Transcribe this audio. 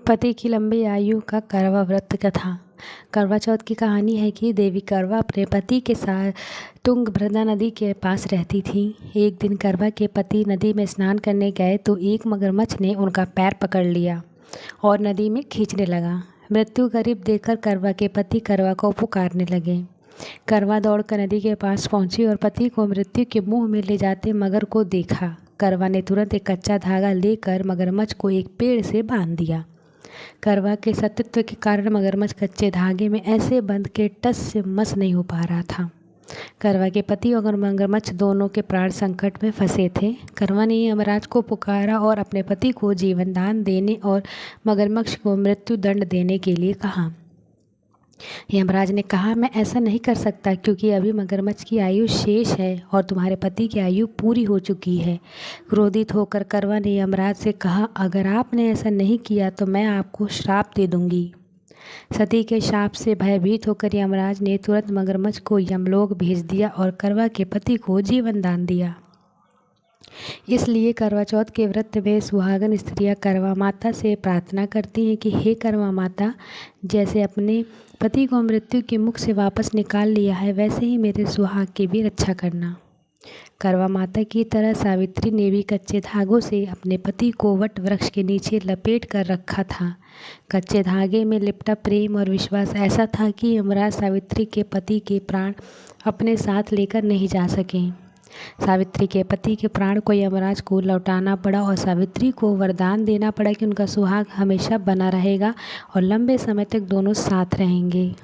पति की लंबी आयु का करवा व्रत कथा। करवा चौथ की कहानी है कि देवी करवा अपने पति के साथ तुंगभद्रा नदी के पास रहती थी। एक दिन करवा के पति नदी में स्नान करने गए तो एक मगरमच्छ ने उनका पैर पकड़ लिया और नदी में खींचने लगा। मृत्यु करीब देखकर करवा के पति करवा को पुकारने लगे। करवा दौड़कर नदी के पास पहुंची और पति को मृत्यु के मुंह में ले जाते मगर को देखा। करवा ने तुरंत एक कच्चा धागा लेकर मगरमच्छ को एक पेड़ से बांध दिया। करवा के सतीत्व के कारण मगरमच्छ कच्चे धागे में ऐसे बंद के टस से मस नहीं हो पा रहा था। करवा के पति और मगरमच्छ दोनों के प्राण संकट में फंसे थे। करवा ने यमराज को पुकारा और अपने पति को जीवन दान देने और मगरमच्छ को मृत्यु दंड देने के लिए कहा। यमराज ने कहा, मैं ऐसा नहीं कर सकता क्योंकि अभी मगरमच्छ की आयु शेष है और तुम्हारे पति की आयु पूरी हो चुकी है। क्रोधित होकर करवा ने यमराज से कहा, अगर आपने ऐसा नहीं किया तो मैं आपको श्राप दे दूंगी। सती के शाप से भयभीत होकर यमराज ने तुरंत मगरमच्छ को यमलोक भेज दिया और करवा के पति को जीवन दान दिया। इसलिए करवा चौथ के व्रत में सुहागन स्त्रियां करवा माता से प्रार्थना करती हैं कि हे करवा माता, जैसे अपने पति को मृत्यु के मुख से वापस निकाल लिया है वैसे ही मेरे सुहाग की भी रक्षा करना। करवा माता की तरह सावित्री ने भी कच्चे धागों से अपने पति को वट वृक्ष के नीचे लपेट कर रखा था। कच्चे धागे में लिपटा प्रेम और विश्वास ऐसा था कि यमराज सावित्री के पति के प्राण अपने साथ लेकर नहीं जा सके। सावित्री के पति के प्राण को यमराज को लौटाना पड़ा और सावित्री को वरदान देना पड़ा कि उनका सुहाग हमेशा बना रहेगा और लंबे समय तक दोनों साथ रहेंगे।